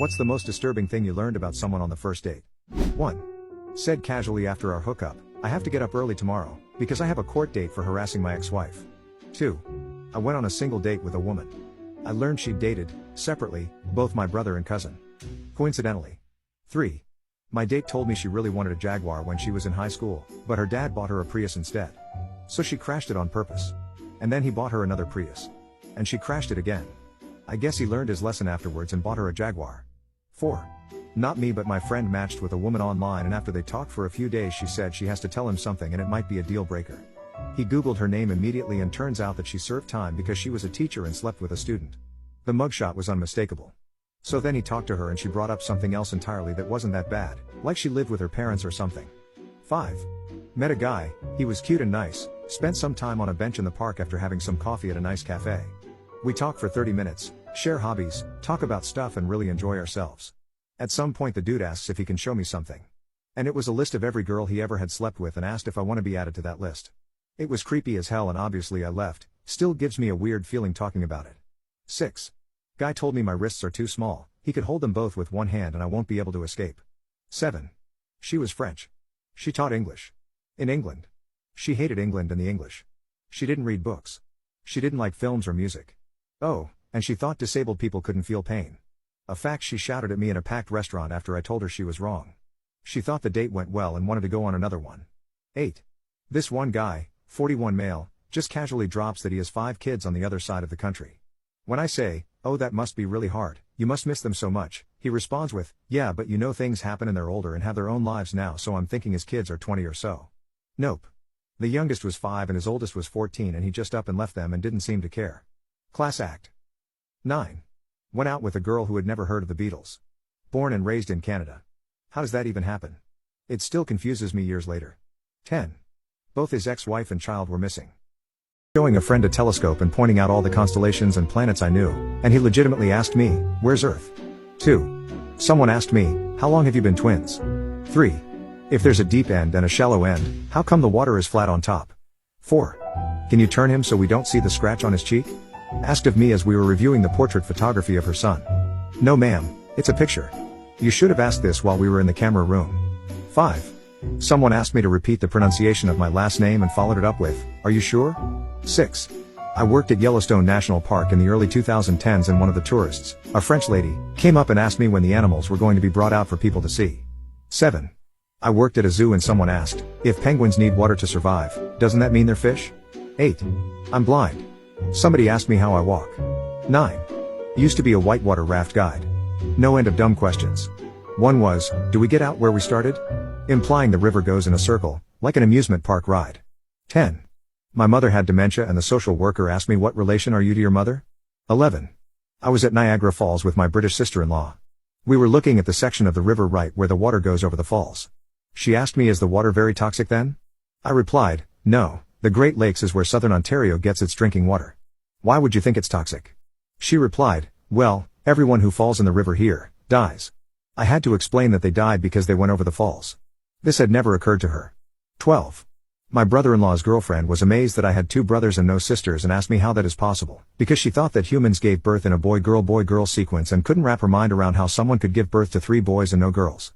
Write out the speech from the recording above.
What's the most disturbing thing you learned about someone on the first date? 1. Said casually after our hookup, I have to get up early tomorrow, because I have a court date for harassing my ex-wife. 2. I went on a single date with a woman. I learned she'd dated, separately, both my brother and cousin. Coincidentally. 3. My date told me she really wanted a Jaguar when she was in high school, but her dad bought her a Prius instead. So she crashed it on purpose. And then he bought her another Prius. And she crashed it again. I guess he learned his lesson afterwards and bought her a Jaguar. 4. Not me, but my friend matched with a woman online, and after they talked for a few days she said she has to tell him something and it might be a deal breaker. He googled her name immediately and turns out that she served time because she was a teacher and slept with a student. The mugshot was unmistakable. So then he talked to her and she brought up something else entirely that wasn't that bad, like she lived with her parents or something. 5. Met a guy, he was cute and nice, spent some time on a bench in the park after having some coffee at a nice cafe. We talk for 30 minutes, share hobbies, talk about stuff and really enjoy ourselves. At some point the dude asks if he can show me something. And it was a list of every girl he ever had slept with and asked if I want to be added to that list. It was creepy as hell and obviously I left, still gives me a weird feeling talking about it. 6. Guy told me my wrists are too small, he could hold them both with one hand and I won't be able to escape. 7. She was French. She taught English. In England. She hated England and the English. She didn't read books. She didn't like films or music. Oh, and she thought disabled people couldn't feel pain. A fact she shouted at me in a packed restaurant after I told her she was wrong. She thought the date went well and wanted to go on another one. 8. This one guy, 41 male, just casually drops that he has 5 kids on the other side of the country. When I say, oh that must be really hard, you must miss them so much, he responds with, yeah but you know things happen and they're older and have their own lives now, so I'm thinking his kids are 20 or so. Nope. The youngest was 5 and his oldest was 14 and he just up and left them and didn't seem to care. Class act. 9. Went out with a girl who had never heard of the Beatles. Born and raised in Canada. How does that even happen? It still confuses me years later. 10. Both his ex-wife and child were missing. Showing a friend a telescope and pointing out all the constellations and planets I knew, and he legitimately asked me, where's Earth? 2. Someone asked me, how long have you been twins? 3. If there's a deep end and a shallow end, how come the water is flat on top? 4. Can you turn him so we don't see the scratch on his cheek? Asked of me as we were reviewing the portrait photography of her son. No ma'am, it's a picture. You should have asked this while we were in the camera room. 5. Someone asked me to repeat the pronunciation of my last name and followed it up with, are you sure? 6. I worked at Yellowstone National Park in the early 2010s and one of the tourists, a French lady, came up and asked me when the animals were going to be brought out for people to see. 7. I worked at a zoo and someone asked, if penguins need water to survive, doesn't that mean they're fish? 8. I'm blind. Somebody asked me how I walk. 9. Used to be a whitewater raft guide. No end of dumb questions. One was, do we get out where we started? Implying the river goes in a circle, like an amusement park ride. 10. My mother had dementia and the social worker asked me what relation are you to your mother? 11. I was at Niagara Falls with my British sister-in-law. We were looking at the section of the river right where the water goes over the falls. She asked me, is the water very toxic then? I replied, no, the Great Lakes is where southern Ontario gets its drinking water. Why would you think it's toxic? She replied, well, everyone who falls in the river here, dies. I had to explain that they died because they went over the falls. This had never occurred to her. 12. My brother-in-law's girlfriend was amazed that I had 2 brothers and no sisters and asked me how that is possible, because she thought that humans gave birth in a boy-girl sequence and couldn't wrap her mind around how someone could give birth to 3 boys and no girls.